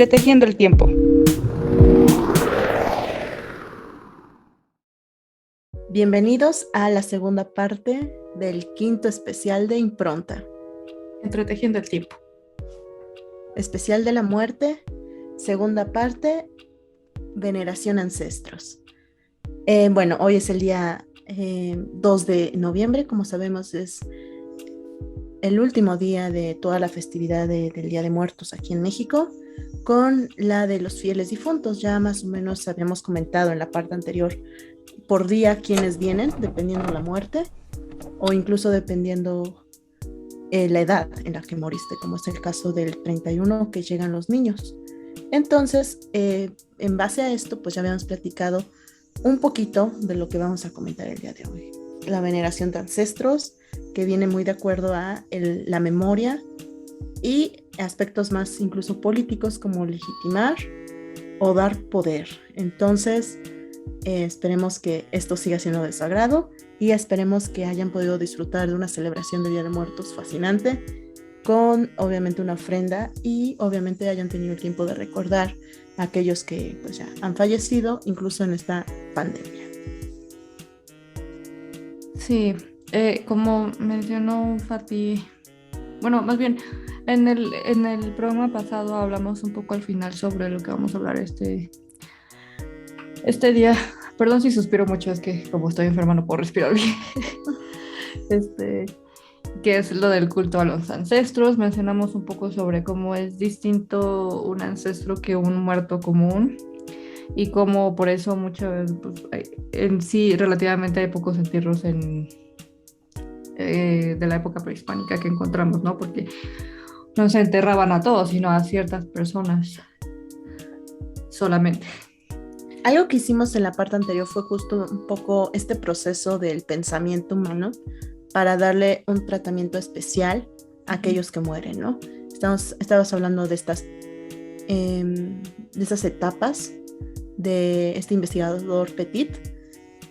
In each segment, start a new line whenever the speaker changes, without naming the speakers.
Entretejiendo el tiempo.
Bienvenidos a la segunda parte del quinto especial de Impronta.
Entretejiendo el tiempo.
Especial de la muerte, segunda parte, veneración a ancestros. Hoy es el día 2 de noviembre, como sabemos es el último día de toda la festividad del Día de Muertos aquí en México, con la de los fieles difuntos. Ya más o menos habíamos comentado en la parte anterior por día quiénes vienen, dependiendo la muerte, o incluso dependiendo la edad en la que moriste, como es el caso del 31 que llegan los niños. Entonces, en base a esto, pues ya habíamos platicado un poquito de lo que vamos a comentar el día de hoy. La veneración de ancestros, que viene muy de acuerdo a la memoria y aspectos más incluso políticos como legitimar o dar poder. Entonces, esperemos que esto siga siendo de su agrado y esperemos que hayan podido disfrutar de una celebración de Día de Muertos fascinante, con obviamente una ofrenda y obviamente hayan tenido el tiempo de recordar a aquellos que pues ya han fallecido incluso en esta pandemia.
Sí, como mencionó Fati, bueno, más bien en el programa pasado hablamos un poco al final sobre lo que vamos a hablar este día. Perdón si suspiro mucho, es que como estoy enferma no puedo respirar bien. Que es lo del culto a los ancestros. Mencionamos un poco sobre cómo es distinto un ancestro que un muerto común y cómo por eso muchas pues, en sí relativamente hay pocos entierros de la época prehispánica que encontramos, ¿no? Porque no se enterraban a todos, sino a ciertas personas solamente.
Algo que hicimos en la parte anterior fue justo un poco este proceso del pensamiento humano para darle un tratamiento especial a aquellos que mueren, ¿no? Estabas hablando de estas etapas de este investigador Petit,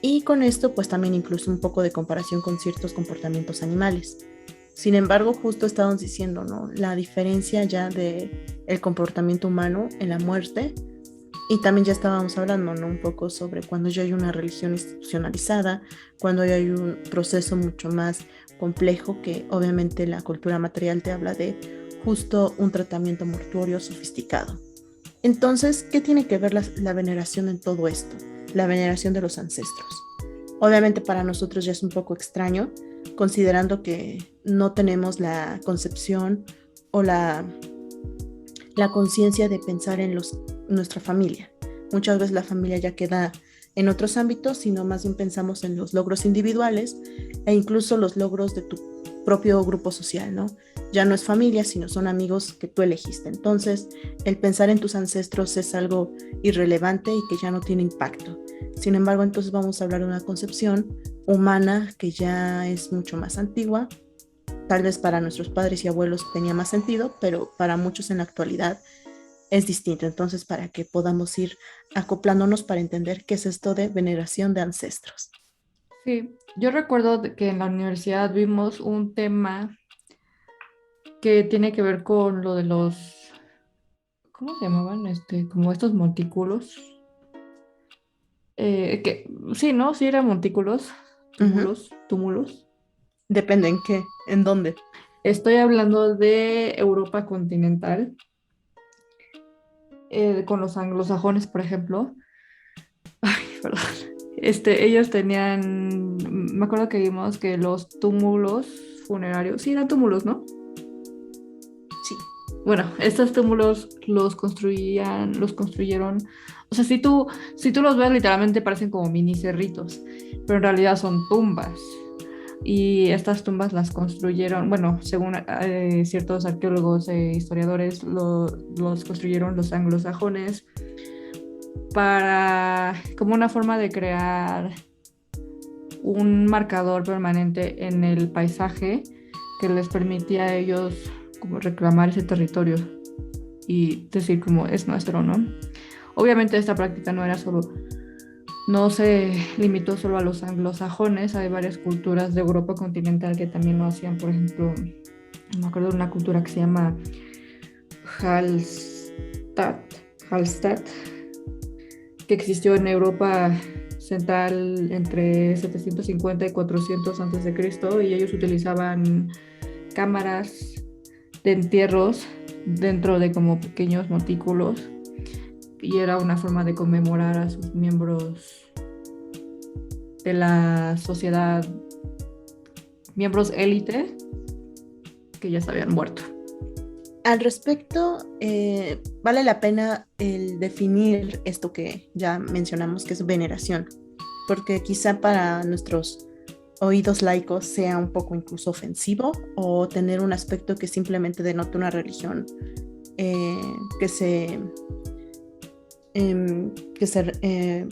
y con esto pues también incluso un poco de comparación con ciertos comportamientos animales. Sin embargo, justo estábamos diciendo, ¿no? La diferencia ya de el comportamiento humano en la muerte. Y también ya estábamos hablando, ¿no? Un poco sobre cuando ya hay una religión institucionalizada, cuando ya hay un proceso mucho más complejo, que obviamente la cultura material te habla de justo un tratamiento mortuorio sofisticado. Entonces, ¿qué tiene que ver la veneración en todo esto? La veneración de los ancestros. Obviamente para nosotros ya es un poco extraño, considerando que no tenemos la concepción o la conciencia de pensar en nuestra familia. Muchas veces la familia ya queda en otros ámbitos, sino más bien pensamos en los logros individuales e incluso los logros de tu propio grupo social, ¿no? Ya no es familia, sino son amigos que tú elegiste. Entonces, el pensar en tus ancestros es algo irrelevante y que ya no tiene impacto. Sin embargo, entonces vamos a hablar de una concepción humana que ya es mucho más antigua. Tal vez para nuestros padres y abuelos tenía más sentido, pero para muchos en la actualidad es distinto. Entonces, para que podamos ir acoplándonos para entender qué es esto de veneración de ancestros.
Sí, yo recuerdo que en la universidad vimos un tema que tiene que ver con lo de los, ¿cómo se llamaban? Como estos montículos. Sí, ¿no? Sí eran montículos,
Uh-huh.
túmulos.
Depende en qué, en dónde.
Estoy hablando de Europa continental, con los anglosajones, por ejemplo. Ay, perdón. Ellos tenían, me acuerdo que vimos que los túmulos funerarios, sí, eran túmulos, ¿no?
Sí.
Bueno, estos túmulos los construyeron, o sea, si tú los ves literalmente parecen como mini cerritos, pero en realidad son tumbas. Y estas tumbas las construyeron, bueno, según ciertos arqueólogos e historiadores, los construyeron los anglosajones como una forma de crear un marcador permanente en el paisaje que les permitía a ellos como reclamar ese territorio y decir como es nuestro, ¿no? Obviamente esta práctica no se limitó solo a los anglosajones, hay varias culturas de Europa continental que también lo hacían. Por ejemplo, me acuerdo de una cultura que se llama Hallstatt, que existió en Europa central entre 750 y 400 antes de Cristo, y ellos utilizaban cámaras de entierros dentro de como pequeños montículos, y era una forma de conmemorar a sus miembros de la sociedad, miembros élite que ya se habían muerto.
Al respecto, vale la pena el definir esto que ya mencionamos, que es veneración, porque quizá para nuestros oídos laicos sea un poco incluso ofensivo o tener un aspecto que simplemente denota una religión que se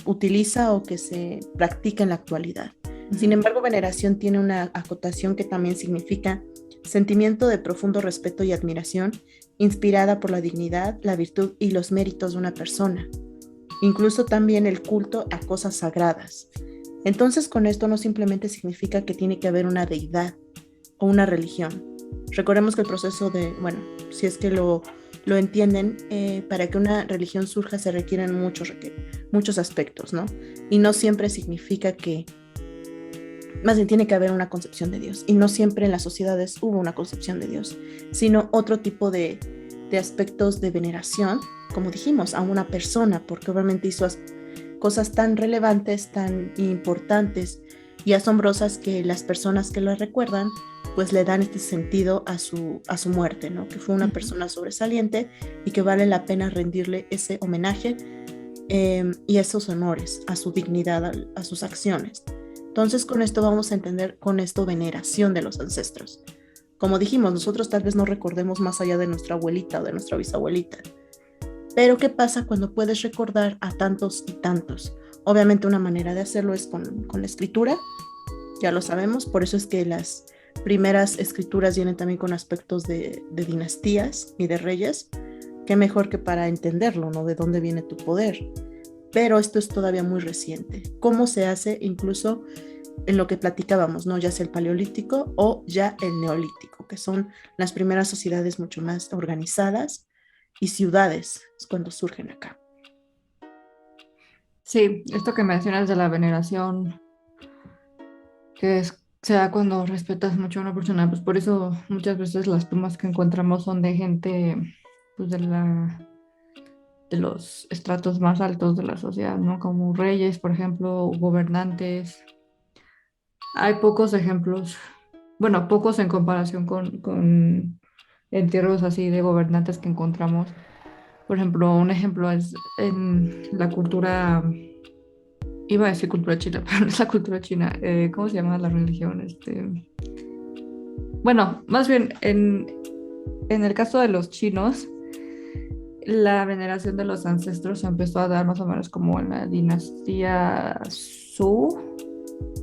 utiliza o que se practica en la actualidad. Sin embargo, veneración tiene una acotación que también significa sentimiento de profundo respeto y admiración, inspirada por la dignidad, la virtud y los méritos de una persona. Incluso también el culto a cosas sagradas. Entonces, con esto no simplemente significa que tiene que haber una deidad o una religión. Recordemos que el proceso de, bueno, si es que lo entienden, para que una religión surja se requieren muchos aspectos, ¿no? Y no siempre significa que, más bien tiene que haber una concepción de Dios, y no siempre en las sociedades hubo una concepción de Dios, sino otro tipo de aspectos de veneración, como dijimos, a una persona, porque obviamente hizo cosas tan relevantes, tan importantes y asombrosas que las personas que lo recuerdan pues le dan este sentido a su muerte, ¿no? Que fue una persona sobresaliente y que vale la pena rendirle ese homenaje y esos honores a su dignidad, a sus acciones. Entonces con esto vamos a entender con esto veneración de los ancestros. Como dijimos, nosotros tal vez no recordemos más allá de nuestra abuelita o de nuestra bisabuelita. Pero ¿qué pasa cuando puedes recordar a tantos y tantos? Obviamente una manera de hacerlo es con la escritura, ya lo sabemos, por eso es que las primeras escrituras vienen también con aspectos de dinastías y de reyes. Qué mejor que para entenderlo, ¿no? De dónde viene tu poder. Pero esto es todavía muy reciente. ¿Cómo se hace incluso en lo que platicábamos, ¿no? Ya sea el paleolítico o ya el neolítico, que son las primeras sociedades mucho más organizadas y ciudades es cuando surgen acá.
Sí, esto que mencionas de la veneración, que sea cuando respetas mucho a una persona, pues por eso muchas veces las tumbas que encontramos son de gente pues de los estratos más altos de la sociedad, ¿no? Como reyes, por ejemplo, gobernantes. Hay pocos ejemplos, bueno, pocos en comparación con entierros así de gobernantes que encontramos. Por ejemplo, un ejemplo es en la cultura, iba a decir cultura china, pero no es la cultura china. ¿Cómo se llama la religión? Bueno, más bien en el caso de los chinos, la veneración de los ancestros se empezó a dar más o menos como en la dinastía Zhou,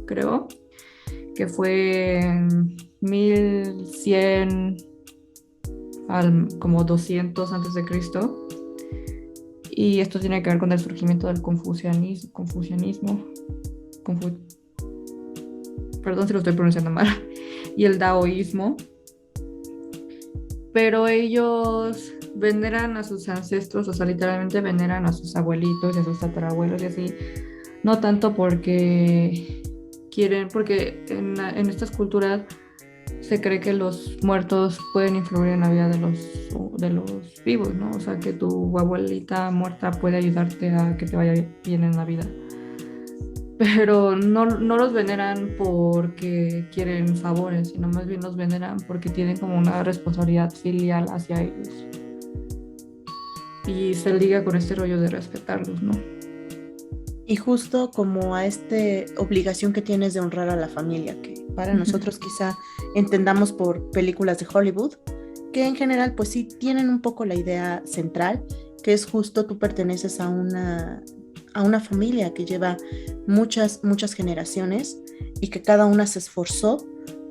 creo, que fue en 1100 como 200 antes de Cristo. Y esto tiene que ver con el surgimiento del confucianismo, perdón si lo estoy pronunciando mal, y el daoísmo. Pero ellos veneran a sus ancestros, o sea, literalmente veneran a sus abuelitos y a sus tatarabuelos y así, no tanto porque quieren, porque en estas culturas se cree que los muertos pueden influir en la vida de los vivos, ¿no? O sea, que tu abuelita muerta puede ayudarte a que te vaya bien en la vida. Pero no los veneran porque quieren favores, sino más bien los veneran porque tienen como una responsabilidad filial hacia ellos. Y se liga con este rollo de respetarlos, ¿no?
Y justo como a esta obligación que tienes de honrar a la familia, que para nosotros quizá entendamos por películas de Hollywood, que en general pues sí tienen un poco la idea central, que es justo tú perteneces a una familia que lleva muchas generaciones y que cada una se esforzó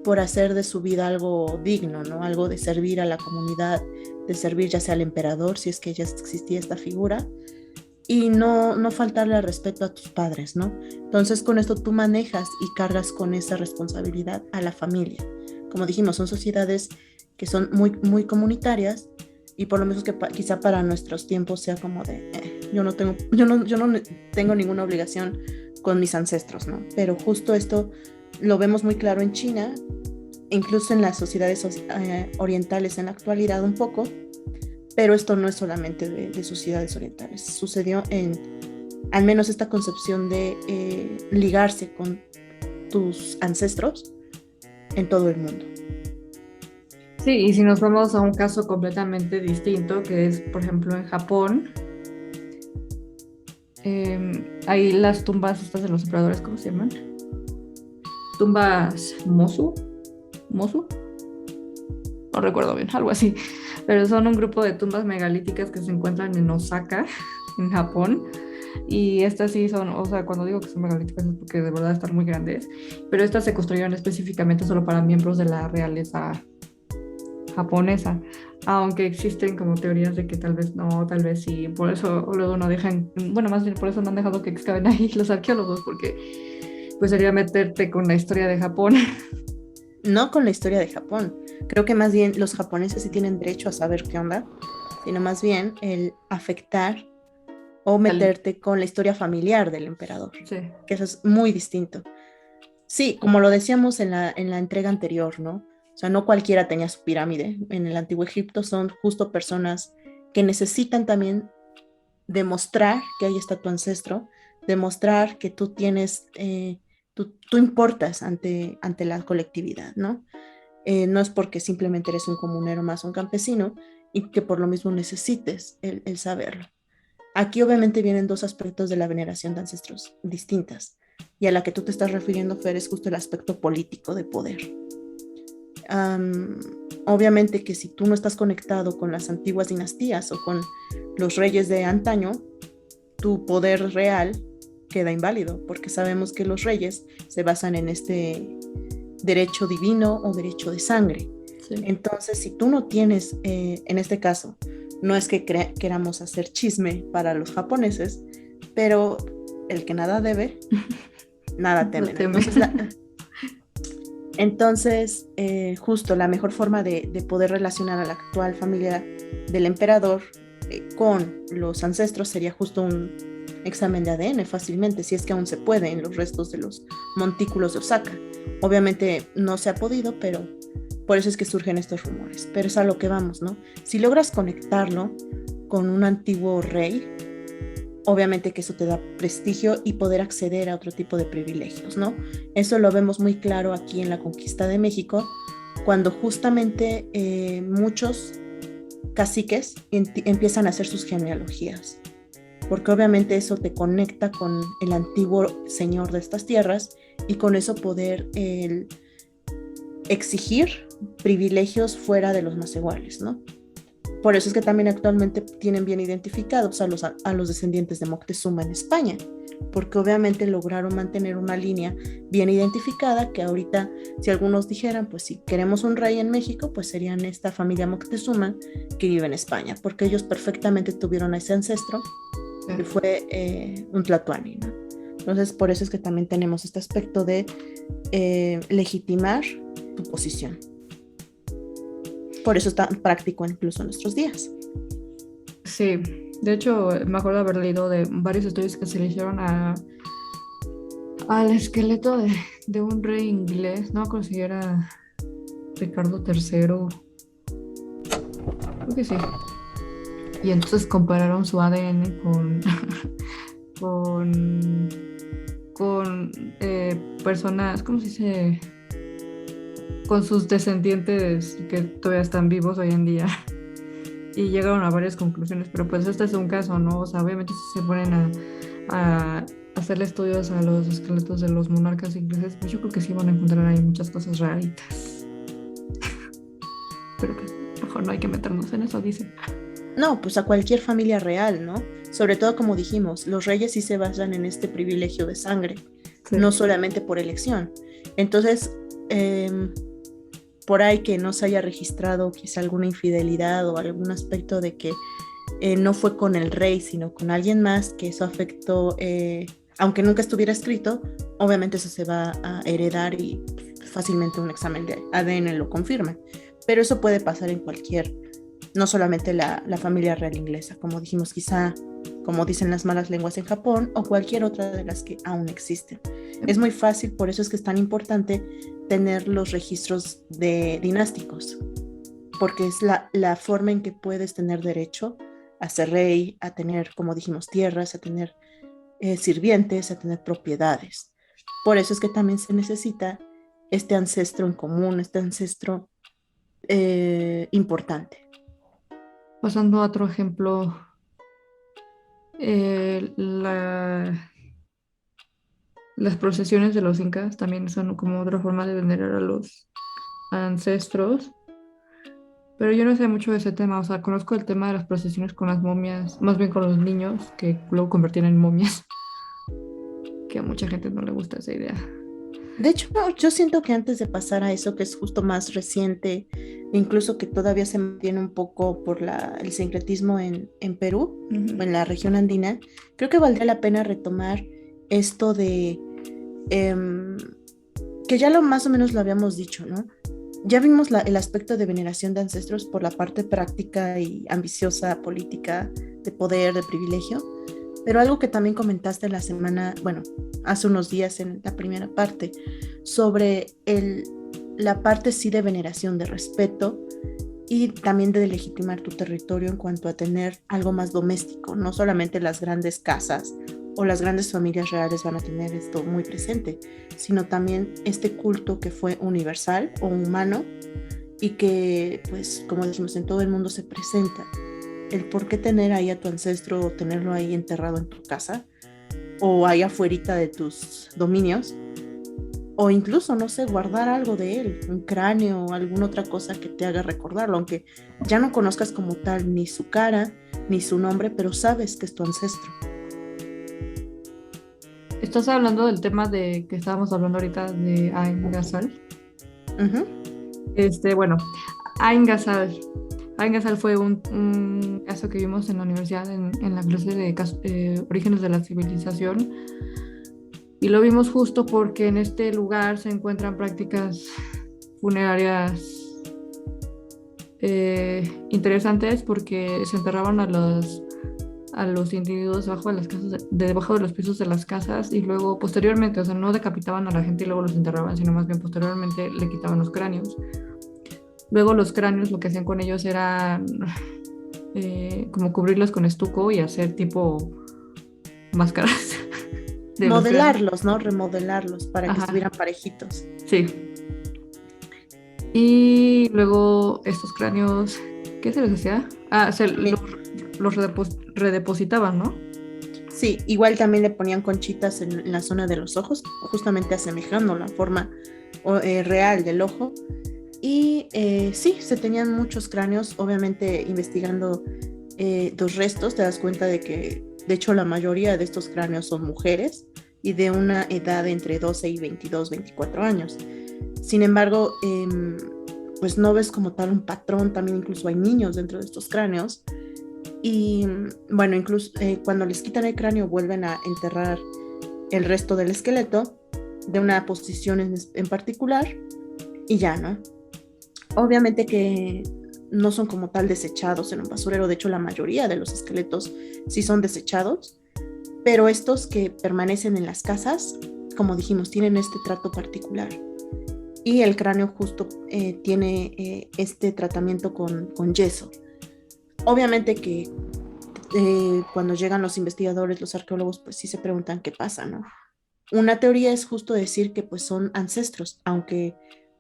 por hacer de su vida algo digno, ¿no? Algo de servir a la comunidad, de servir ya sea al emperador, si es que ya existía esta figura, y no faltarle al respeto a tus padres, ¿no? Entonces con esto tú manejas y cargas con esa responsabilidad a la familia. Como dijimos, son sociedades que son muy, muy comunitarias y por lo menos que quizá para nuestros tiempos sea como de, yo no tengo ninguna obligación con mis ancestros, ¿no? Pero justo esto lo vemos muy claro en China, incluso en las sociedades orientales en la actualidad un poco, pero esto no es solamente de sociedades orientales, sucedió en al menos esta concepción de ligarse con tus ancestros en todo el mundo.
Sí, y si nos vamos a un caso completamente distinto, que es, por ejemplo, en Japón, hay las tumbas estas de los emperadores, ¿cómo se llaman? Tumbas Mosu, no recuerdo bien, algo así, pero son un grupo de tumbas megalíticas que se encuentran en Osaka, en Japón, y estas sí son, o sea, cuando digo que son megalíticas es porque de verdad están muy grandes, pero estas se construyeron específicamente solo para miembros de la realeza japonesa, aunque existen como teorías de que tal vez no, tal vez sí, por eso luego no dejan, bueno, más bien por eso no han dejado que excaven ahí los arqueólogos, porque pues sería meterte con la historia de Japón.
No con la historia de Japón, creo que más bien los japoneses sí tienen derecho a saber qué onda, sino más bien el afectar o meterte con la historia familiar del emperador,
Sí.
que eso es muy distinto. Sí, como lo decíamos en la entrega anterior, ¿no? O sea, no cualquiera tenía su pirámide. En el Antiguo Egipto son justo personas que necesitan también demostrar que ahí está tu ancestro, demostrar que tú tienes, tú importas ante la colectividad, ¿no? No es porque simplemente eres un comunero más, un campesino, y que por lo mismo necesites el saberlo. Aquí obviamente vienen dos aspectos de la veneración de ancestros distintas, y a la que tú te estás refiriendo, Fer, es justo el aspecto político de poder. Obviamente que si tú no estás conectado con las antiguas dinastías o con los reyes de antaño, tu poder real queda inválido, porque sabemos que los reyes se basan en este derecho divino o derecho de sangre. Sí. Entonces, si tú no tienes, en este caso, no es que queramos hacer chisme para los japoneses, pero el que nada debe, nada teme. Entonces, justo la mejor forma de poder relacionar a la actual familia del emperador con los ancestros sería justo un examen de ADN fácilmente, si es que aún se puede en los restos de los montículos de Osaka. Obviamente no se ha podido, pero por eso es que surgen estos rumores. Pero es a lo que vamos, ¿no? Si logras conectarlo con un antiguo rey, obviamente que eso te da prestigio y poder acceder a otro tipo de privilegios, ¿no? Eso lo vemos muy claro aquí en la conquista de México, cuando justamente muchos caciques empiezan a hacer sus genealogías, porque obviamente eso te conecta con el antiguo señor de estas tierras y con eso poder exigir privilegios fuera de los más iguales, ¿no? Por eso es que también actualmente tienen bien identificados a los descendientes de Moctezuma en España, porque obviamente lograron mantener una línea bien identificada que ahorita, si algunos dijeran, pues si queremos un rey en México, pues serían esta familia Moctezuma que vive en España, porque ellos perfectamente tuvieron a ese ancestro que fue un tlatoani, ¿no? Entonces, por eso es que también tenemos este aspecto de legitimar tu posición. Por eso es tan práctico incluso en nuestros días.
Sí, de hecho me acuerdo haber leído de varios estudios que se le hicieron al esqueleto de un rey inglés, no considera Ricardo III, creo que sí. Y entonces compararon su ADN con personas, ¿cómo se dice? Con sus descendientes que todavía están vivos hoy en día, y llegaron a varias conclusiones, pero pues este es un caso, ¿no? O sea, obviamente si se ponen a hacerle estudios a los esqueletos de los monarcas ingleses, pues yo creo que sí van a encontrar ahí muchas cosas raritas. Pero pues mejor no hay que meternos en eso, dicen.
No, pues a cualquier familia real, ¿no? Sobre todo, como dijimos, los reyes sí se basan en este privilegio de sangre, sí, no solamente por elección. Entonces, por ahí que no se haya registrado quizá alguna infidelidad o algún aspecto de que no fue con el rey, sino con alguien más, que eso afectó, aunque nunca estuviera escrito, obviamente eso se va a heredar y fácilmente un examen de ADN lo confirma. Pero eso puede pasar en cualquier no solamente la familia real inglesa, como dijimos, quizá, como dicen las malas lenguas en Japón, o cualquier otra de las que aún existen. Es muy fácil, por eso es que es tan importante tener los registros dinásticos, porque es la forma en que puedes tener derecho a ser rey, a tener, como dijimos, tierras, a tener sirvientes, a tener propiedades. Por eso es que también se necesita este ancestro en común, este ancestro importante.
Pasando a otro ejemplo, las procesiones de los incas también son como otra forma de venerar a los ancestros, pero yo no sé mucho de ese tema, o sea, conozco el tema de las procesiones con las momias, más bien con los niños que luego convertían en momias, que a mucha gente no le gusta esa idea.
De hecho, yo siento que antes de pasar a eso, que es justo más reciente, incluso que todavía se mantiene un poco por el sincretismo en Perú, o en la región andina, creo que valdría la pena retomar esto de que ya más o menos lo habíamos dicho, ¿no? Ya vimos el aspecto de veneración de ancestros por la parte práctica y ambiciosa política de poder, de privilegio, pero algo que también comentaste la semana, bueno, hace unos días en la primera parte, sobre la parte sí de veneración, de respeto y también de legitimar tu territorio en cuanto a tener algo más doméstico, no solamente las grandes casas o las grandes familias reales van a tener esto muy presente, sino también este culto que fue universal o humano y que, pues, como dijimos, en todo el mundo se presenta. El por qué tener ahí a tu ancestro o tenerlo ahí enterrado en tu casa o ahí afuerita de tus dominios, o incluso, no sé, guardar algo de él, un cráneo o alguna otra cosa que te haga recordarlo, aunque ya no conozcas como tal ni su cara ni su nombre, pero sabes que es tu ancestro.
¿Estás hablando del tema de que estábamos hablando ahorita de Ain Ghazal? Bueno, Ain Ghazal. Ain Ghazal fue un caso que vimos en la universidad en la clase de Orígenes de la Civilización, y lo vimos justo porque en este lugar se encuentran prácticas funerarias interesantes, porque se enterraban a los individuos debajo de los pisos de las casas, y luego posteriormente, o sea, no decapitaban a la gente y luego los enterraban, sino más bien posteriormente le quitaban los cráneos. Luego los cráneos, lo que hacían con ellos era como cubrirlos con estuco y hacer tipo máscaras.
Modelarlos, ¿no? Remodelarlos para que
Ajá.
estuvieran parejitos.
Sí. Y luego estos cráneos, ¿qué se les hacía? Los redepositaban, ¿no?
Sí, igual también le ponían conchitas en la zona de los ojos, justamente asemejando la forma real del ojo. Y sí, se tenían muchos cráneos, obviamente investigando los restos, te das cuenta de que, de hecho, la mayoría de estos cráneos son mujeres y de una edad entre 12 y 22, 24 años. Sin embargo, pues no ves como tal un patrón, también incluso hay niños dentro de estos cráneos. Y bueno, incluso cuando les quitan el cráneo vuelven a enterrar el resto del esqueleto de una posición en particular y ya, ¿no? Obviamente que no son como tal desechados en un basurero, de hecho la mayoría de los esqueletos sí son desechados, pero estos que permanecen en las casas, como dijimos, tienen este trato particular. Y el cráneo justo tiene este tratamiento con yeso. Obviamente que cuando llegan los investigadores, los arqueólogos, pues sí se preguntan qué pasa, ¿no? Una teoría es justo decir que pues son ancestros, aunque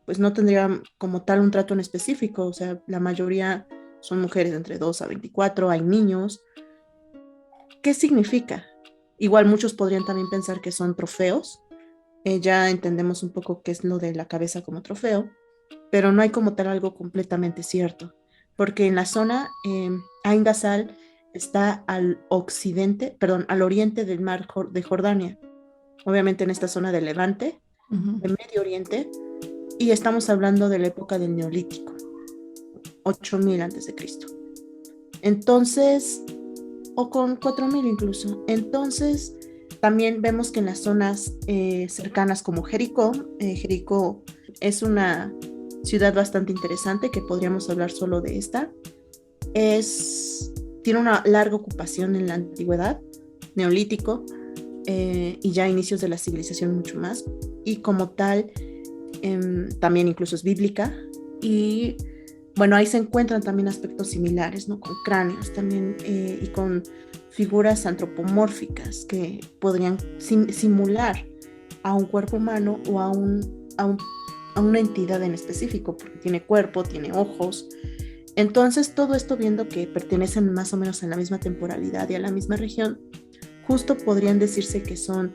pues no tendrían como tal un trato en específico, o sea, la mayoría son mujeres de entre 2 a 24, hay niños. ¿Qué significa? Igual muchos podrían también pensar que son trofeos, ya entendemos un poco qué es lo de la cabeza como trofeo, pero no hay como tal algo completamente cierto, porque en la zona Ain Ghazal está al oriente del mar de Jordania, obviamente en esta zona de Levante, de Medio Oriente, y estamos hablando de la época del Neolítico, 8000 a.C. Entonces, o con 4000 incluso. Entonces, también vemos que en las zonas cercanas como Jericó, Jericó es una ciudad bastante interesante que podríamos hablar solo de esta, tiene una larga ocupación en la antigüedad, neolítico, y ya inicios de la civilización mucho más, y como tal también incluso es bíblica, y bueno, ahí se encuentran también aspectos similares, ¿no? Con cráneos también, y con figuras antropomórficas que podrían simular a un cuerpo humano o a una entidad en específico, porque tiene cuerpo, tiene ojos. Entonces, todo esto, viendo que pertenecen más o menos a la misma temporalidad y a la misma región, justo podrían decirse que son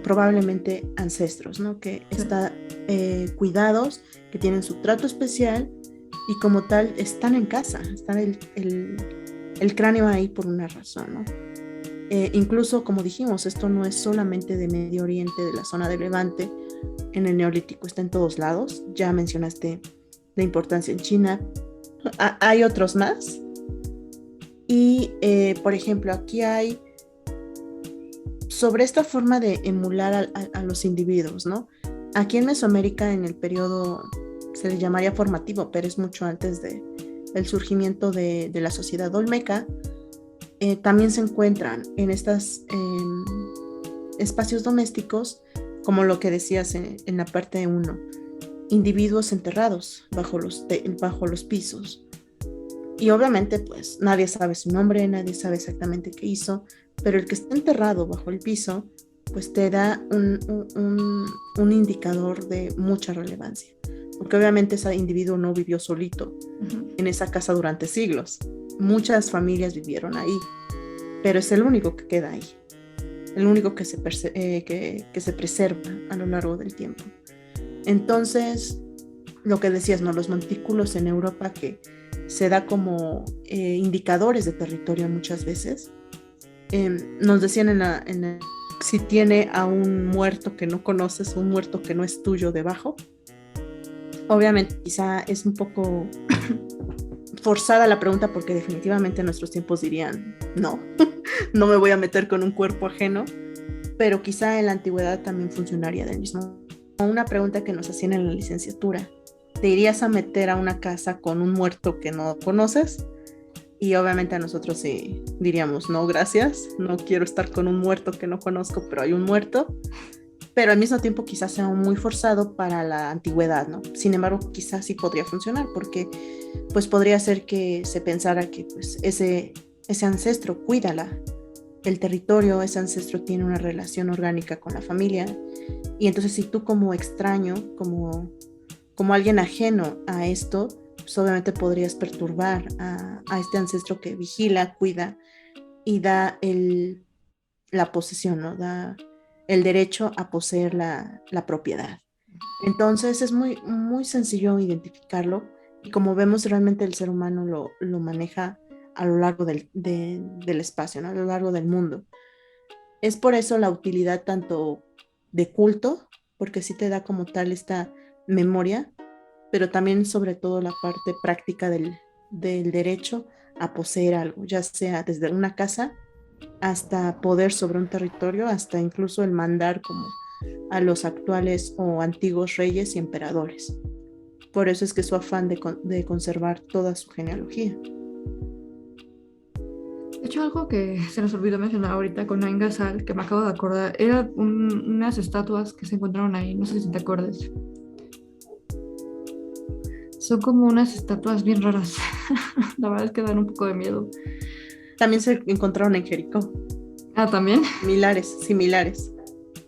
probablemente ancestros, ¿no? Que están cuidados, que tienen su trato especial y como tal están en casa, están el cráneo ahí por una razón, ¿no? Incluso, como dijimos, esto no es solamente de Medio Oriente, de la zona de Levante, en el Neolítico, está en todos lados. Ya mencionaste la importancia en China. Hay otros más. Y, por ejemplo, aquí hay sobre esta forma de emular a los individuos, ¿no? Aquí en Mesoamérica, en el periodo, se le llamaría formativo, pero es mucho antes del surgimiento de la sociedad olmeca, también se encuentran en estos espacios domésticos, como lo que decías en la parte 1, individuos enterrados bajo los pisos. Y obviamente, pues, nadie sabe su nombre, nadie sabe exactamente qué hizo, pero el que está enterrado bajo el piso, pues te da un indicador de mucha relevancia. Porque obviamente ese individuo no vivió solito en esa casa durante siglos. Muchas familias vivieron ahí, pero es el único que queda ahí, el único que se preserva a lo largo del tiempo. Entonces, lo que decías, ¿no? Los montículos en Europa que se da como indicadores de territorio muchas veces. Nos decían si tiene a un muerto que no conoces, un muerto que no es tuyo debajo. Obviamente quizá es un poco forzada la pregunta, porque definitivamente en nuestros tiempos dirían no, no me voy a meter con un cuerpo ajeno, pero quizá en la antigüedad también funcionaría del mismo. Una pregunta que nos hacían en la licenciatura: ¿te irías a meter a una casa con un muerto que no conoces? Y obviamente a nosotros sí diríamos no, gracias, no quiero estar con un muerto que no conozco, pero hay un muerto. Pero al mismo tiempo quizás sea muy forzado para la antigüedad, ¿no? Sin embargo, quizás sí podría funcionar, porque pues podría ser que se pensara que pues ese ancestro cuida el territorio, ese ancestro tiene una relación orgánica con la familia, y entonces si tú como extraño, como alguien ajeno a esto, pues obviamente podrías perturbar a este ancestro que vigila, cuida y da la posesión, ¿no? Da el derecho a poseer la propiedad. Entonces es muy, muy sencillo identificarlo, y como vemos, realmente el ser humano lo maneja a lo largo del espacio, ¿no? A lo largo del mundo. Es por eso la utilidad tanto de culto, porque sí te da como tal esta memoria, pero también sobre todo la parte práctica del derecho a poseer algo, ya sea desde una casa hasta poder sobre un territorio, hasta incluso el mandar como a los actuales o antiguos reyes y emperadores. Por eso es que su afán de conservar toda su genealogía.
De hecho, algo que se nos olvidó mencionar ahorita con Ain Ghazal, que me acabo de acordar, eran unas estatuas que se encontraron ahí, no sé si te acuerdas. Son como unas estatuas bien raras. La verdad es que dan un poco de miedo.
También se encontraron en Jericó.
Ah, ¿también?
Similares.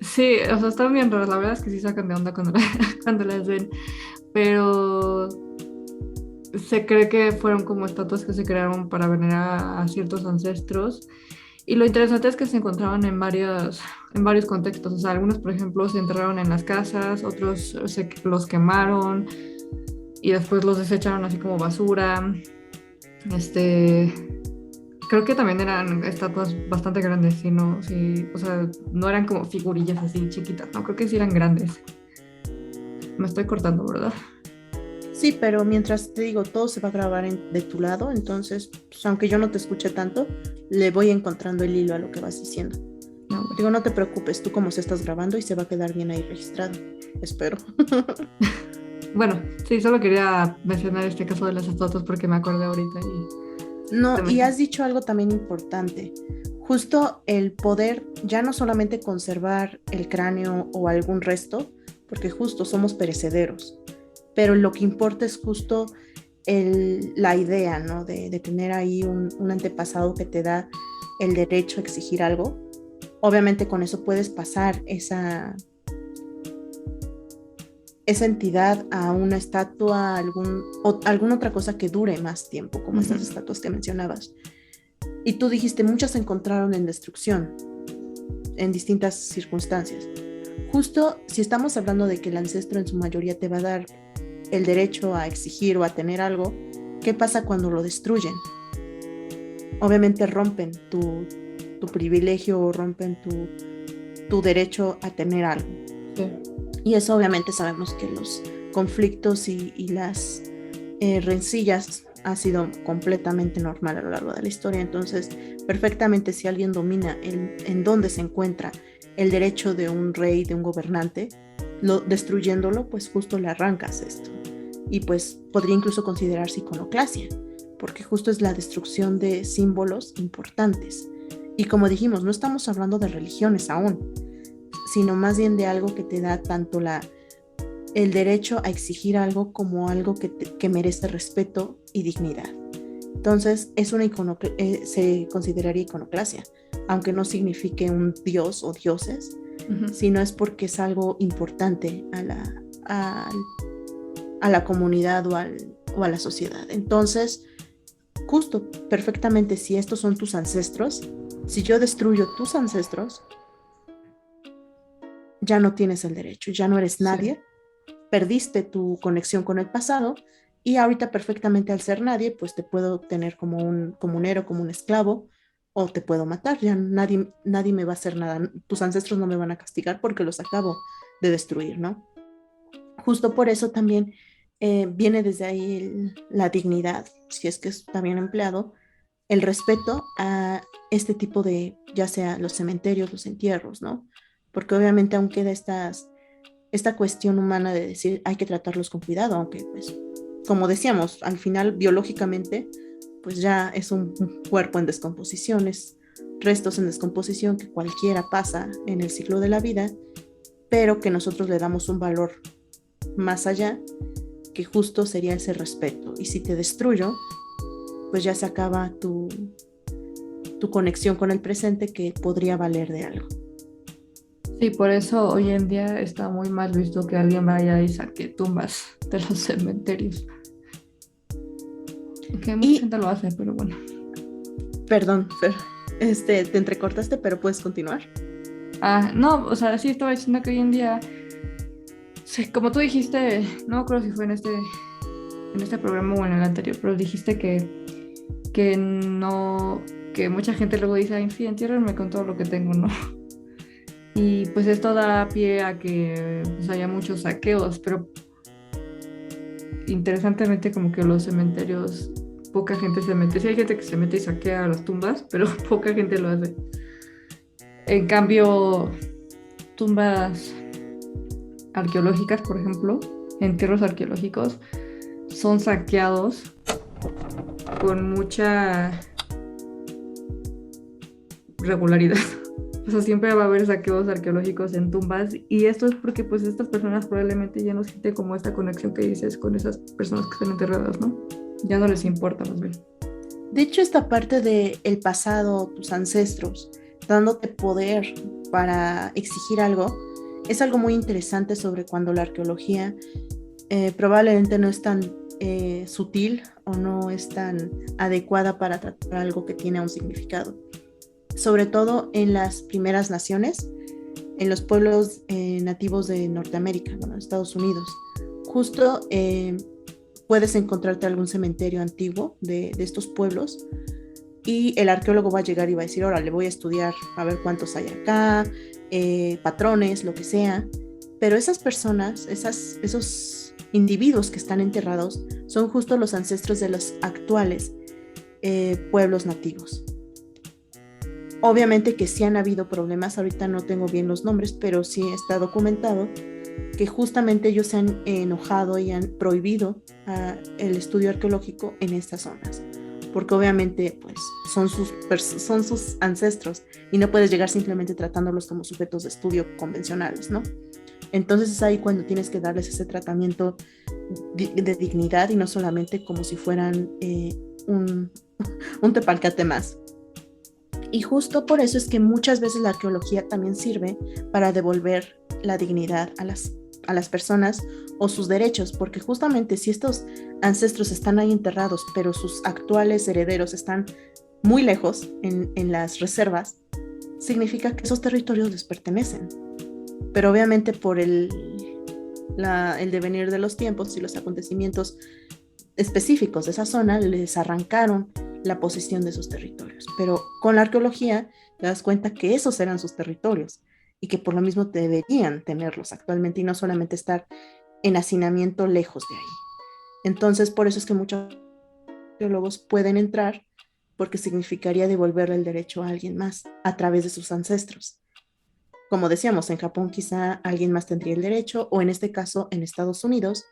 Sí, o sea, están bien raras. La verdad es que sí sacan de onda cuando las ven. Pero se cree que fueron como estatuas que se crearon para venerar a ciertos ancestros. Y lo interesante es que se encontraban en varios contextos. O sea, algunos, por ejemplo, se enterraron en las casas, otros los quemaron y después los desecharon así como basura. Creo que también eran estatuas bastante grandes, o sea, no eran como figurillas así chiquitas, no, creo que sí eran grandes. Me estoy cortando, ¿verdad?
Sí, pero mientras te digo, todo se va a grabar de tu lado, entonces, pues, aunque yo no te escuche tanto, le voy encontrando el hilo a lo que vas diciendo.
No, bueno.
Digo, no te preocupes, tú como se estás grabando y se va a quedar bien ahí registrado, espero.
Bueno, sí, solo quería mencionar este caso de las estatuas porque me acordé ahorita
No, y
También.
has dicho algo también importante. Justo el poder ya no solamente conservar el cráneo o algún resto, porque justo somos perecederos, pero lo que importa es justo la idea, ¿no? De tener ahí un antepasado que te da el derecho a exigir algo. Obviamente con eso puedes pasar esa entidad a una estatua, o alguna otra cosa que dure más tiempo, como estas
Ujú.
estatuas que mencionabas. Y tú dijiste, muchas se encontraron en destrucción, en distintas circunstancias. Justo si estamos hablando de que el ancestro en su mayoría te va a dar el derecho a exigir o a tener algo, ¿qué pasa cuando lo destruyen? Obviamente rompen tu privilegio o rompen tu derecho a tener algo.
Sí.
Y eso obviamente sabemos que los conflictos y las rencillas ha sido completamente normal a lo largo de la historia. Entonces, perfectamente si alguien domina en dónde se encuentra el derecho de un rey, de un gobernante, destruyéndolo, pues justo le arrancas esto. Y pues podría incluso considerarse iconoclasia, porque justo es la destrucción de símbolos importantes. Y como dijimos, no estamos hablando de religiones aún, sino más bien de algo que te da tanto el derecho a exigir algo como algo que merece respeto y dignidad. Entonces, se consideraría iconoclasia, aunque no signifique un dios o dioses,
Ujú.
sino es porque es algo importante a, a la comunidad o a la sociedad. Entonces, justo, perfectamente, si estos son tus ancestros, si yo destruyo tus ancestros, ya no tienes el derecho, ya no eres
Sí.
nadie, perdiste tu conexión con el pasado y ahorita perfectamente al ser nadie, pues te puedo tener como un héroe, como un esclavo, o te puedo matar, ya nadie me va a hacer nada, tus ancestros no me van a castigar porque los acabo de destruir, ¿no? Justo por eso también viene desde ahí la dignidad, si es que está bien empleado, el respeto a este tipo de, ya sea los cementerios, los entierros, ¿no? Porque obviamente aún queda esta cuestión humana de decir hay que tratarlos con cuidado, aunque pues, como decíamos, al final biológicamente, pues ya es un cuerpo en descomposición, es restos en descomposición que cualquiera pasa en el ciclo de la vida, pero que nosotros le damos un valor más allá, que justo sería ese respeto. Y si te destruyo, pues ya se acaba tu conexión con el presente que podría valer de algo.
Sí, por eso hoy en día está muy mal visto que alguien vaya y saque tumbas de los cementerios. Que mucha
Y,
gente lo hace, pero bueno.
perdón, Fer, te entrecortaste, pero puedes continuar.
Ah, no, o sea, sí estaba diciendo que hoy en día, sí, como tú dijiste, no creo si fue en este programa o en el anterior, pero dijiste que no, que mucha gente luego dice, ay, sí, entiérrenme con todo lo que tengo, ¿no? Y pues esto da pie a que pues, haya muchos saqueos, pero interesantemente como que los cementerios, poca gente se mete. Sí hay gente que se mete y saquea las tumbas, pero poca gente lo hace. En cambio, tumbas arqueológicas, por ejemplo, entierros arqueológicos, son saqueados con mucha regularidad. O sea, siempre va a haber saqueos arqueológicos en tumbas y esto es porque pues estas personas probablemente ya no sienten como esta conexión que dices con esas personas que están enterradas, ¿no? Ya no les importa más bien.
De hecho, esta parte de el pasado, tus ancestros, dándote poder para exigir algo, es algo muy interesante sobre cuando la arqueología probablemente no es tan sutil o no es tan adecuada para tratar algo que tiene un significado. Sobre todo en las primeras naciones, en los pueblos nativos de Norteamérica, bueno, Estados Unidos. Justo puedes encontrarte algún cementerio antiguo de estos pueblos y el arqueólogo va a llegar y va a decir, ahora le voy a estudiar a ver cuántos hay acá, patrones, lo que sea. Pero esas personas, esos individuos que están enterrados, son justo los ancestros de los actuales pueblos nativos. Obviamente que sí han habido problemas, ahorita no tengo bien los nombres, pero sí está documentado que justamente ellos se han enojado y han prohibido el estudio arqueológico en estas zonas, porque obviamente pues son sus ancestros y no puedes llegar simplemente tratándolos como sujetos de estudio convencionales, ¿no? Entonces es ahí cuando tienes que darles ese tratamiento de dignidad y no solamente como si fueran un, un tepalcate más. Y justo por eso es que muchas veces la arqueología también sirve para devolver la dignidad a las personas o sus derechos, porque justamente si estos ancestros están ahí enterrados, pero sus actuales herederos están muy lejos en las reservas, significa que esos territorios les pertenecen. Pero obviamente por el devenir de los tiempos y los acontecimientos específicos de esa zona, les arrancaron la posesión de esos territorios. Pero con la arqueología te das cuenta que esos eran sus territorios y que por lo mismo deberían tenerlos actualmente y no solamente estar en hacinamiento lejos de ahí. Entonces, por eso es que muchos arqueólogos pueden entrar porque significaría devolverle el derecho a alguien más a través de sus ancestros. Como decíamos, en Japón quizá alguien más tendría el derecho, o en este caso en Estados Unidos,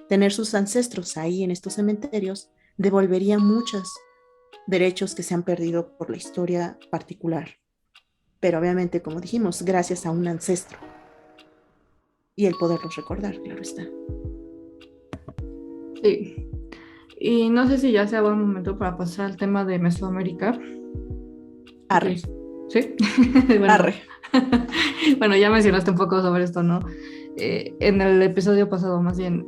tener sus ancestros ahí en estos cementerios devolvería muchos derechos que se han perdido por la historia particular. Pero obviamente, como dijimos, gracias a un ancestro y el poderlos recordar, claro está.
Sí. Y no sé si ya sea buen momento para pasar al tema de Mesoamérica.
Arre.
¿Sí? Bueno,
Arre.
bueno, ya mencionaste un poco sobre esto, ¿no? En el episodio pasado, más bien,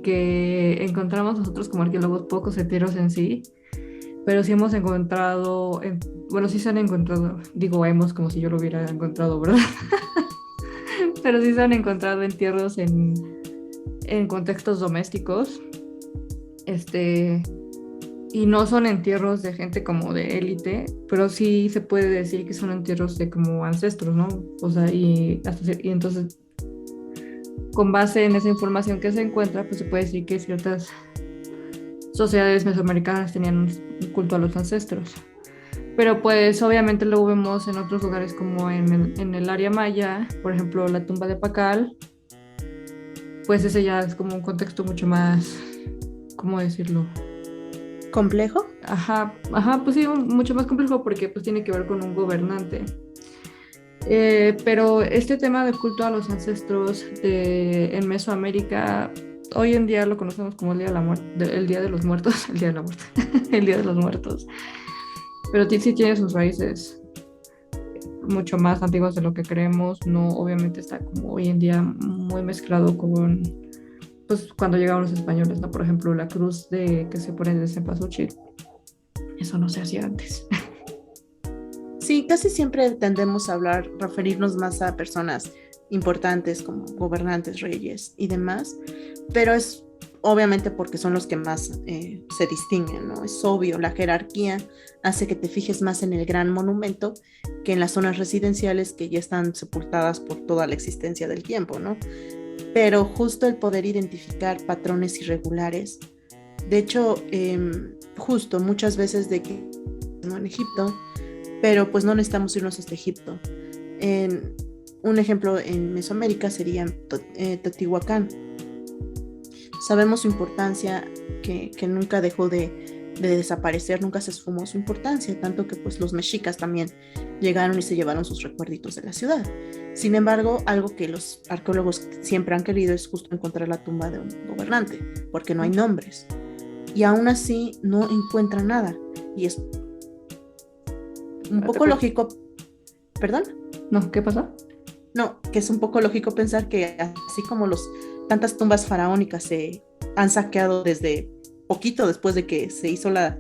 que encontramos nosotros como arqueólogos pocos entierros en sí, pero sí hemos encontrado, bueno, sí se han encontrado, digo hemos como si yo lo hubiera encontrado, ¿verdad? Pero sí se han encontrado entierros en contextos domésticos, y no son entierros de gente como de élite, pero sí se puede decir que son entierros de como ancestros, ¿no? O sea, y entonces, con base en esa información que se encuentra, pues se puede decir que ciertas sociedades mesoamericanas tenían un culto a los ancestros. Pero pues obviamente lo vemos en otros lugares como en el área maya, por ejemplo, la tumba de Pacal, pues ese ya es como un contexto mucho más, ¿cómo decirlo?
¿Complejo?
Ajá, pues sí, mucho más complejo porque pues tiene que ver con un gobernante. Pero este tema de culto a los ancestros en Mesoamérica, hoy en día lo conocemos como el Día de la Muerte, el Día de los Muertos, el Día de la Muerte, el Día de los Muertos. Pero sí tiene sus raíces mucho más antiguas de lo que creemos. No, obviamente está como hoy en día muy mezclado con, pues cuando llegaron los españoles, ¿no? Por ejemplo, la cruz que se pone de cempasúchil. Eso no se hacía antes.
Sí, casi siempre tendemos a referirnos más a personas importantes como gobernantes, reyes y demás, pero es obviamente porque son los que más se distinguen, ¿no? Es obvio, la jerarquía hace que te fijes más en el gran monumento que en las zonas residenciales que ya están sepultadas por toda la existencia del tiempo, ¿no? Pero justo el poder identificar patrones irregulares, de hecho, justo muchas veces de que ¿no? En Egipto, pero pues no necesitamos irnos hasta Egipto. Un ejemplo en Mesoamérica sería Teotihuacán. Sabemos su importancia, que nunca dejó de desaparecer, nunca se esfumó su importancia, tanto que pues los mexicas también llegaron y se llevaron sus recuerditos de la ciudad. Sin embargo, algo que los arqueólogos siempre han querido es justo encontrar la tumba de un gobernante, porque no hay nombres. Y aún así no encuentran nada. Y es un poco lógico, ¿perdón?
No, ¿qué pasó?
No, que es un poco lógico pensar que así como tantas tumbas faraónicas se han saqueado desde poquito después de que se hizo la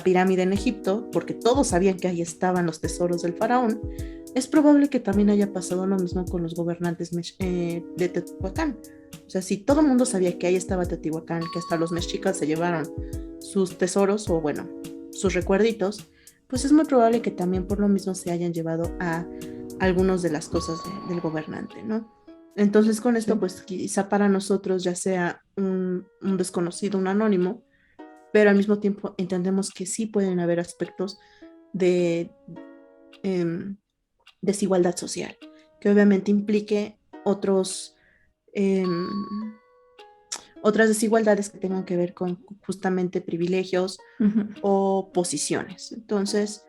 pirámide en Egipto, porque todos sabían que ahí estaban los tesoros del faraón, es probable que también haya pasado lo mismo con los gobernantes de Teotihuacán. O sea, si todo el mundo sabía que ahí estaba Teotihuacán, que hasta los mexicas se llevaron sus tesoros o bueno, sus recuerditos, pues es muy probable que también por lo mismo se hayan llevado a algunas de las cosas del gobernante, ¿no? Entonces con esto, pues quizá para nosotros ya sea un desconocido, un anónimo, pero al mismo tiempo entendemos que sí pueden haber aspectos de desigualdad social, que obviamente implique otras desigualdades que tengan que ver con justamente privilegios
Ujú.
o posiciones. Entonces,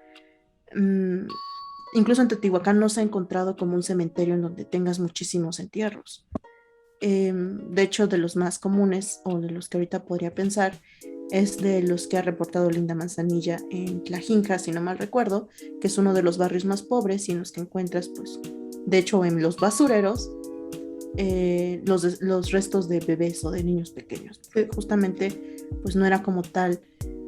incluso en Teotihuacán no se ha encontrado como un cementerio en donde tengas muchísimos entierros. De hecho, de los más comunes o de los que ahorita podría pensar es de los que ha reportado Linda Manzanilla en Tlajinca, si no mal recuerdo, que es uno de los barrios más pobres y en los que encuentras, pues, de hecho, en los basureros, los restos de bebés o de niños pequeños. Justamente, pues no era como tal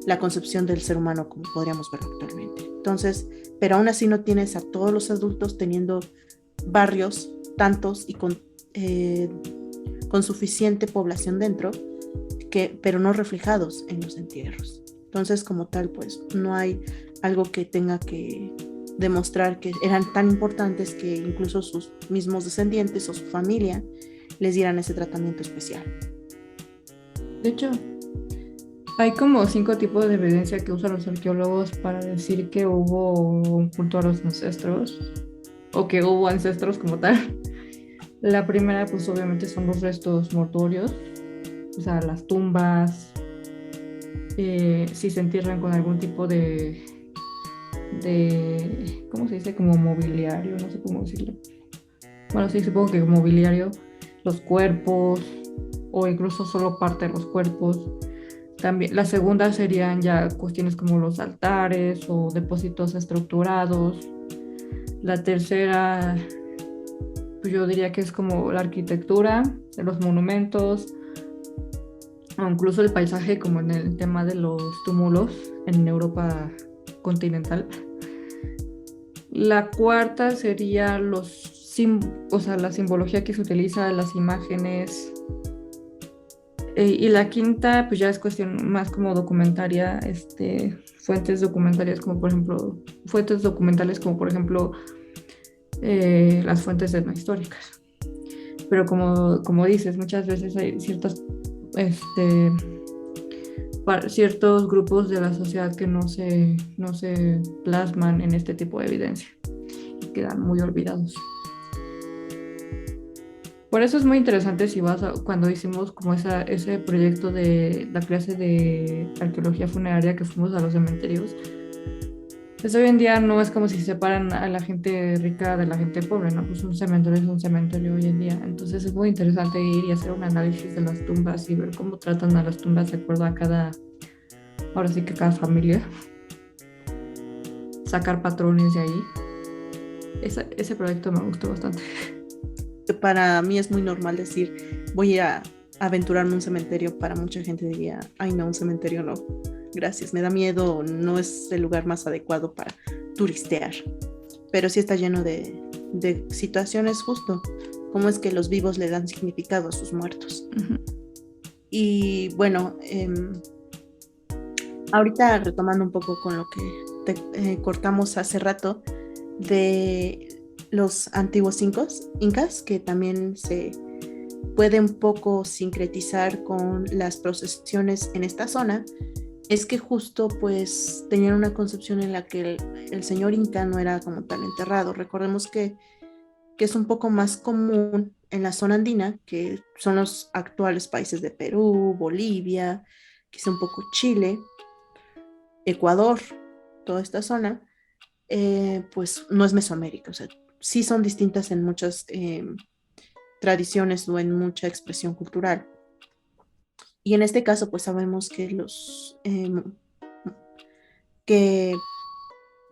la concepción del ser humano como podríamos verlo actualmente. Entonces, pero aún así no tienes a todos los adultos teniendo barrios tantos y con suficiente población dentro, pero no reflejados en los entierros. Entonces, como tal, pues no hay algo que tenga que demostrar que eran tan importantes que incluso sus mismos descendientes o su familia les dieran ese tratamiento especial.
De hecho, hay como 5 tipos de evidencia que usan los arqueólogos para decir que hubo un culto a los ancestros o que hubo ancestros como tal. La primera, pues obviamente son los restos mortuorios, o sea, las tumbas, si se entierran con algún tipo ¿cómo se dice? Como mobiliario, no sé cómo decirlo. Bueno, sí, supongo que mobiliario, los cuerpos o incluso solo parte de los cuerpos. También, la segunda serían ya cuestiones como los altares o depósitos estructurados. La tercera, pues yo diría que es como la arquitectura de los monumentos o incluso el paisaje, como en el tema de los túmulos en Europa continental. La cuarta sería o sea, la simbología que se utiliza, las imágenes. Y la quinta, pues ya es cuestión más como documentaria, fuentes documentales como por ejemplo las fuentes etnohistóricas. Pero como dices, muchas veces hay ciertos grupos de la sociedad que no se plasman en este tipo de evidencia y quedan muy olvidados. Por eso es muy interesante cuando hicimos como ese proyecto de la clase de arqueología funeraria que fuimos a los cementerios. Pues hoy en día no es como si separan a la gente rica de la gente pobre, ¿no? Pues un cementerio es un cementerio hoy en día. Entonces es muy interesante ir y hacer un análisis de las tumbas y ver cómo tratan a las tumbas de acuerdo a ahora sí que cada familia. Sacar patrones de ahí. Ese proyecto me gustó bastante.
Para mí es muy normal decir, voy a aventurarme a un cementerio. Para mucha gente diría, ay no, un cementerio no, gracias, me da miedo, no es el lugar más adecuado para turistear. Pero sí está lleno de situaciones justo, cómo es que los vivos le dan significado a sus muertos.
Uh-huh.
Y bueno, ahorita retomando un poco con lo que cortamos hace rato de los antiguos incas, que también se puede un poco sincretizar con las procesiones en esta zona, es que justo pues tenían una concepción en la que el señor inca no era como tal enterrado. Recordemos que es un poco más común en la zona andina, que son los actuales países de Perú, Bolivia, quizá un poco Chile, Ecuador, toda esta zona, pues no es Mesoamérica, o sea, sí son distintas en muchas tradiciones o en mucha expresión cultural. Y en este caso, pues sabemos que,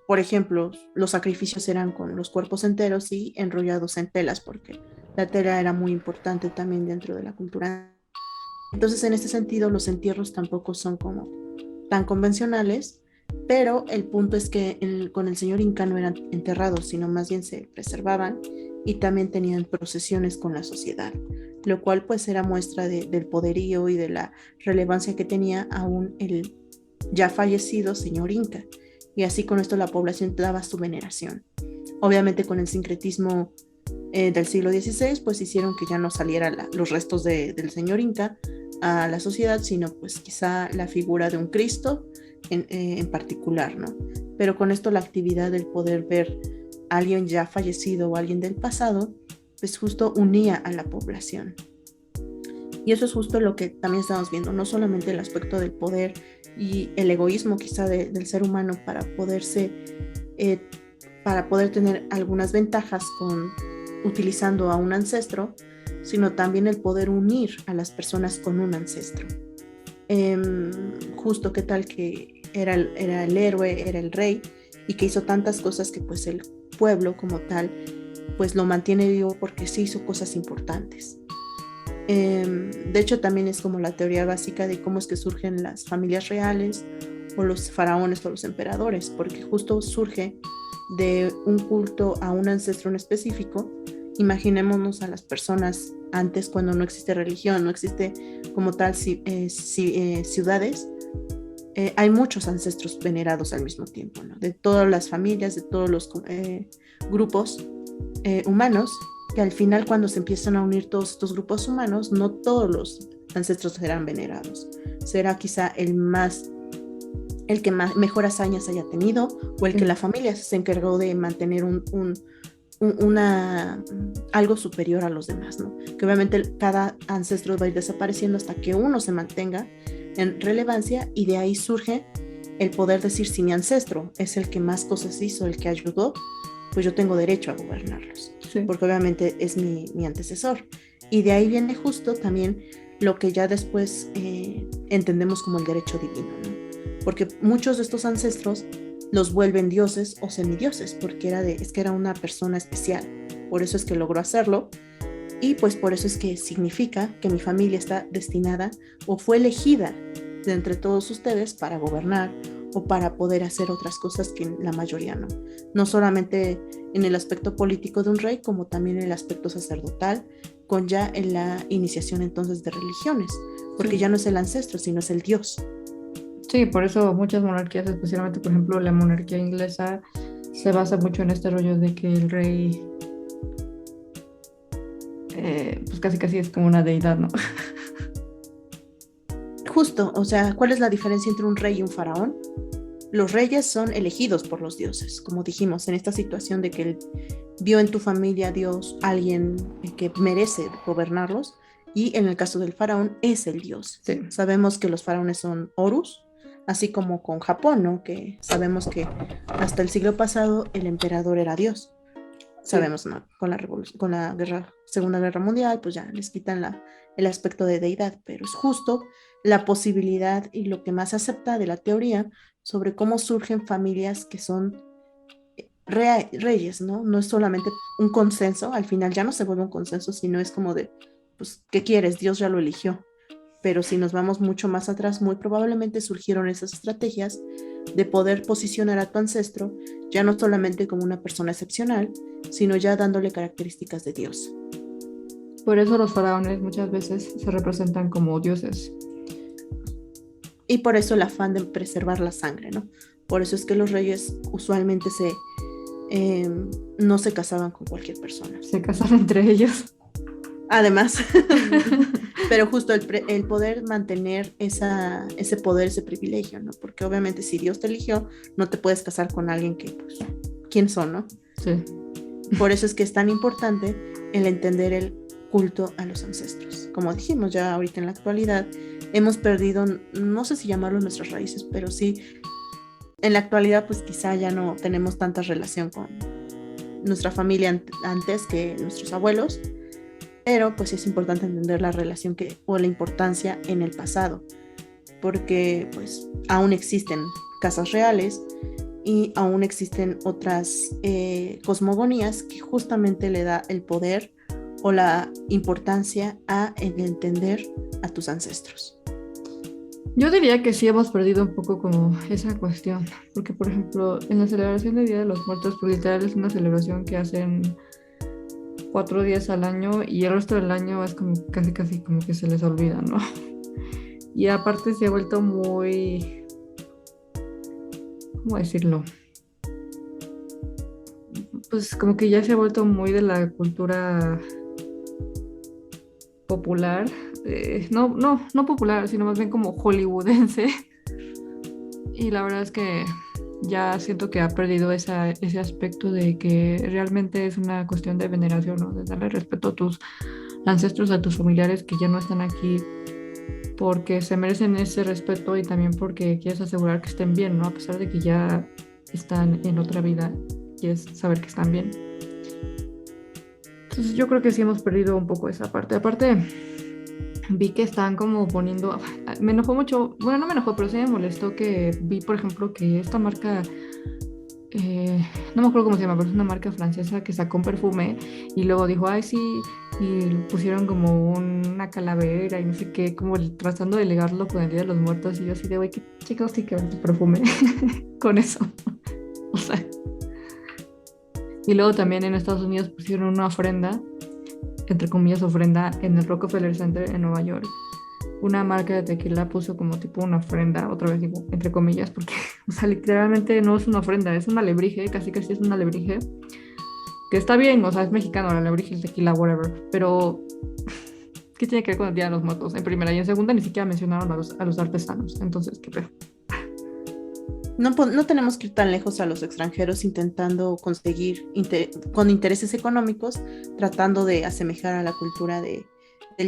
por ejemplo, los sacrificios eran con los cuerpos enteros y enrollados en telas, porque la tela era muy importante también dentro de la cultura. Entonces, en este sentido, los entierros tampoco son como tan convencionales, pero el punto es que con el señor inca no eran enterrados, sino más bien se preservaban y también tenían procesiones con la sociedad, lo cual pues era muestra del poderío y de la relevancia que tenía aún el ya fallecido señor inca, y así con esto la población daba su veneración. Obviamente con el sincretismo del siglo XVI pues hicieron que ya no salieran los restos del señor inca a la sociedad, sino pues quizá la figura de un Cristo en particular, ¿no? Pero con esto la actividad del poder ver a alguien ya fallecido o alguien del pasado, pues justo unía a la población. Y eso es justo lo que también estamos viendo, no solamente el aspecto del poder y el egoísmo quizá del ser humano eh, para poder tener algunas ventajas utilizando a un ancestro, sino también el poder unir a las personas con un ancestro. Justo qué tal que era el héroe, era el rey, y que hizo tantas cosas que pues el pueblo como tal pues lo mantiene vivo porque sí hizo cosas importantes. De hecho también es como la teoría básica de cómo es que surgen las familias reales o los faraones o los emperadores, porque justo surge de un culto a un ancestro en específico. Imaginémonos a las personas antes, cuando no existe religión, no existe como tal ciudades, hay muchos ancestros venerados al mismo tiempo, ¿no? De todas las familias, de todos los grupos humanos, que al final cuando se empiezan a unir todos estos grupos humanos, no todos los ancestros serán venerados. Será quizá el que mejor hazañas haya tenido, o el que la familia se encargó de mantener algo superior a los demás, ¿no? Que obviamente cada ancestro va a ir desapareciendo hasta que uno se mantenga en relevancia, y de ahí surge el poder decir: si mi ancestro es el que más cosas hizo, el que ayudó, pues yo tengo derecho a gobernarlos, sí, porque obviamente es mi antecesor. Y de ahí viene justo también lo que ya después entendemos como el derecho divino, ¿no? Porque muchos de estos ancestros los vuelven dioses o semidioses, porque es que era una persona especial, por eso es que logró hacerlo, y pues por eso es que significa que mi familia está destinada o fue elegida de entre todos ustedes para gobernar o para poder hacer otras cosas que la mayoría no. No solamente en el aspecto político de un rey, como también en el aspecto sacerdotal, con ya en la iniciación entonces de religiones, porque ya no es el ancestro, sino es el dios.
Sí, por eso muchas monarquías, especialmente por ejemplo la monarquía inglesa, se basa mucho en este rollo de que el rey pues casi es como una deidad, ¿no?
Justo, o sea, ¿cuál es la diferencia entre un rey y un faraón? Los reyes son elegidos por los dioses, como dijimos, en esta situación de que él vio en tu familia Dios, alguien que merece gobernarlos, y en el caso del faraón es el dios. Sí. Sabemos que los faraones son Horus, así como con Japón, ¿no? Que sabemos que hasta el siglo pasado el emperador era Dios. Sí. Sabemos, ¿no? Con la Segunda Guerra Mundial, pues ya les quitan el aspecto de deidad, pero es justo la posibilidad y lo que más acepta de la teoría sobre cómo surgen familias que son reyes, ¿no? No es solamente un consenso, al final ya no se vuelve un consenso, sino es como de, pues, ¿qué quieres? Dios ya lo eligió. Pero si nos vamos mucho más atrás, muy probablemente surgieron esas estrategias de poder posicionar a tu ancestro ya no solamente como una persona excepcional, sino ya dándole características de Dios.
Por eso los faraones muchas veces se representan como dioses.
Y por eso el afán de preservar la sangre, ¿no? Por eso es que los reyes usualmente no se casaban con cualquier persona.
Se casaban entre ellos.
Además, pero justo el poder mantener ese poder, ese privilegio, ¿no? Porque obviamente si Dios te eligió, no te puedes casar con alguien que, pues, ¿quién son, no?
Sí.
Por eso es que es tan importante el entender el culto a los ancestros. Como dijimos ya ahorita en la actualidad, hemos perdido, no sé si llamarlo nuestras raíces, pero sí, en la actualidad pues quizá ya no tenemos tanta relación con nuestra familia antes que nuestros abuelos, pero pues es importante entender la relación o la importancia en el pasado, porque pues aún existen casas reales y aún existen otras cosmogonías que justamente le da el poder o la importancia a entender a tus ancestros.
Yo diría que sí hemos perdido un poco como esa cuestión, porque por ejemplo en la celebración del Día de los Muertos, pues literal es una celebración que hacen 4 días al año y el resto del año es como casi como que se les olvida, ¿no? Y aparte se ha vuelto muy, ¿cómo decirlo? Pues como que ya se ha vuelto muy de la cultura popular, no popular, sino más bien como hollywoodense. Y la verdad es que ya siento que ha perdido ese aspecto de que realmente es una cuestión de veneración, ¿no? De darle respeto ancestros, a tus familiares que ya no están aquí, porque se merecen ese respeto y también porque quieres asegurar que estén bien, ¿no? A pesar de que ya están en otra vida, quieres saber que están bien. Entonces yo creo que sí hemos perdido un poco esa parte. Aparte, vi que están como poniendo, me enojó mucho, bueno, no me enojó, pero sí me molestó que vi, por ejemplo, que esta marca, no me acuerdo cómo se llama, pero es una marca francesa que sacó un perfume y luego dijo, ay, sí, y pusieron como una calavera y no sé qué, como tratando de ligarlo con el Día de los Muertos y yo así de, güey, qué chicos sí que ver tu perfume con eso. O sea, y luego también en Estados Unidos pusieron una ofrenda, entre comillas ofrenda, en el Rockefeller Center en Nueva York. Una marca de tequila puso como tipo una ofrenda, otra vez digo, entre comillas, porque, o sea, literalmente no es una ofrenda, es un alebrije, casi casi es un alebrije, que está bien, o sea, es mexicano, el alebrije, el tequila, whatever, pero ¿qué tiene que ver con el Día de los Muertos? En primera y en segunda ni siquiera mencionaron a los artesanos, entonces, ¿qué pedo?
No tenemos que ir tan lejos a los extranjeros intentando conseguir con intereses económicos, tratando de asemejar a la cultura del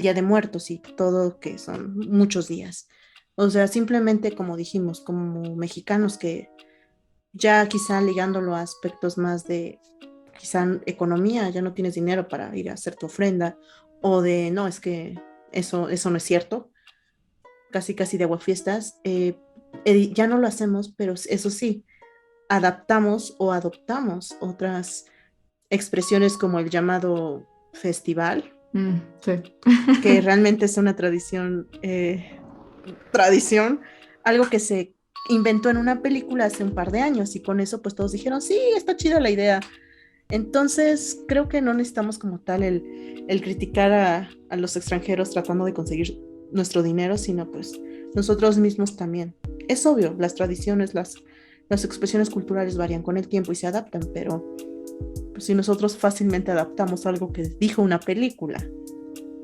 Día de Muertos y todo que son muchos días. O sea, simplemente como dijimos, como mexicanos que ya quizá ligándolo a aspectos más de quizá economía, ya no tienes dinero para ir a hacer tu ofrenda, o de no, es que eso no es cierto, casi casi de aguafiestas, ya no lo hacemos, pero eso sí, adaptamos o adoptamos otras expresiones como el llamado festival,
Sí.
que realmente es una tradición, algo que se inventó en una película hace un par de años y con eso pues todos dijeron, sí, está chida la idea. Entonces creo que no necesitamos como tal el criticar a los extranjeros tratando de conseguir nuestro dinero, sino pues nosotros mismos también. Es obvio, las tradiciones, las expresiones culturales varían con el tiempo y se adaptan, pero pues, si nosotros fácilmente adaptamos algo que dijo una película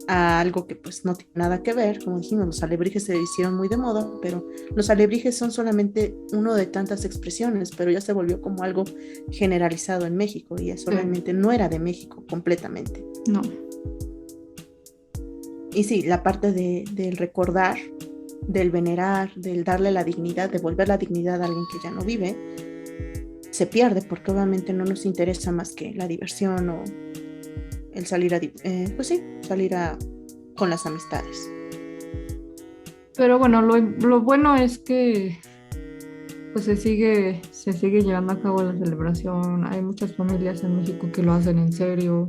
a algo que pues no tiene nada que ver, como dijimos, los alebrijes se hicieron muy de moda, pero los alebrijes son solamente uno de tantas expresiones, pero ya se volvió como algo generalizado en México y eso realmente no era de México completamente.
No.
Y sí, la parte del recordar, del venerar, del darle la dignidad, devolver la dignidad a alguien que ya no vive, se pierde porque obviamente no nos interesa más que la diversión o el salir con las amistades.
Pero bueno, lo bueno es que pues se sigue llevando a cabo la celebración. Hay muchas familias en México que lo hacen en serio.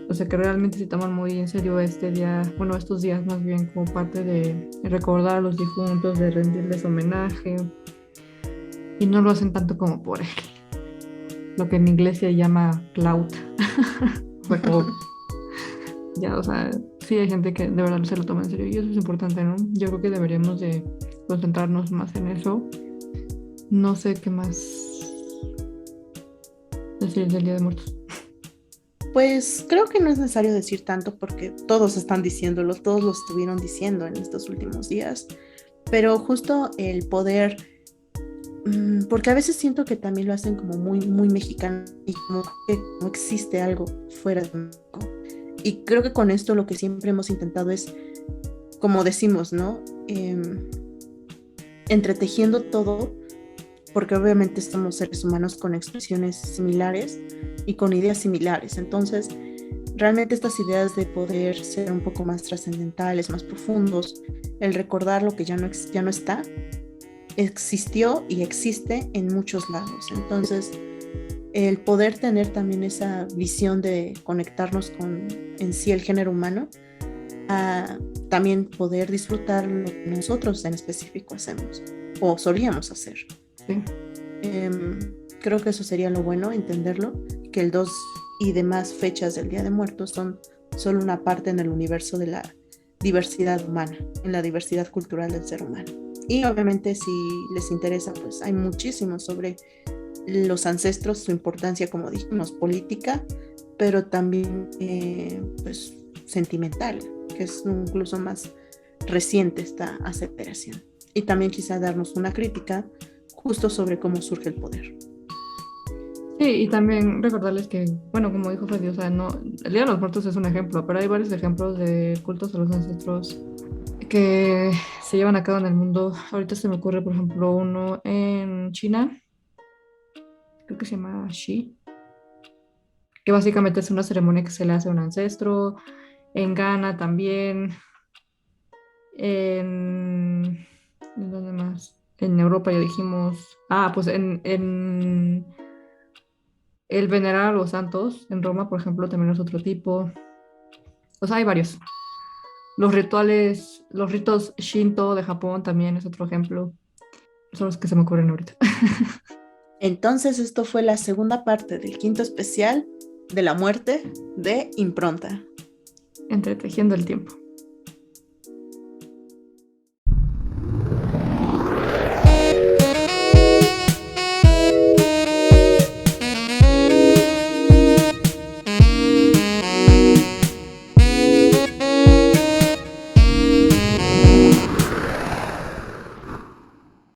O sea, que realmente se toman muy en serio este día, bueno, estos días más bien como parte de recordar a los difuntos, de rendirles homenaje. Y no lo hacen tanto como por lo que en inglés se llama clout. O sea, como, ya, o sea, sí hay gente que de verdad se lo toma en serio y eso es importante, ¿no? Yo creo que deberíamos de concentrarnos más en eso. No sé qué más decir del Día de Muertos.
Pues creo que no es necesario decir tanto porque todos están diciéndolo, todos lo estuvieron diciendo en estos últimos días, pero justo el poder, porque a veces siento que también lo hacen como muy, muy mexicano y como que no existe algo fuera de México. Y creo que con esto lo que siempre hemos intentado es, como decimos, ¿no? Entretejiendo todo, porque obviamente somos seres humanos con expresiones similares y con ideas similares. Entonces, realmente estas ideas de poder ser un poco más trascendentales, más profundos, el recordar lo que ya no está, existió y existe en muchos lados. Entonces, el poder tener también esa visión de conectarnos con en sí el género humano, a también poder disfrutar lo que nosotros en específico hacemos o solíamos hacer.
Sí.
Creo que eso sería lo bueno, entenderlo, que el 2 y demás fechas del Día de Muertos son solo una parte en el universo de la diversidad humana, en la diversidad cultural del ser humano. Y obviamente si les interesa, pues hay muchísimo sobre los ancestros, su importancia, como dijimos, política, pero también pues sentimental, que es incluso más reciente esta aceptación. Y también quizá darnos una crítica justo sobre cómo surge el poder.
Sí, y también recordarles que, bueno, como dijo Freddy, o sea, no, el Día de los Muertos es un ejemplo, pero hay varios ejemplos de cultos a los ancestros que se llevan a cabo en el mundo. Ahorita se me ocurre, por ejemplo, uno en China, creo que se llama Shi, que básicamente es una ceremonia que se le hace a un ancestro. En Ghana también, ¿en dónde más? En Europa ya dijimos, pues en el venerar a los santos, en Roma, por ejemplo, también es otro tipo. O sea, hay varios. Los rituales, los ritos Shinto de Japón también es otro ejemplo. Son los que se me ocurren ahorita.
Entonces, esto fue la segunda parte del quinto especial de la muerte de Impronta.
Entretejiendo el tiempo.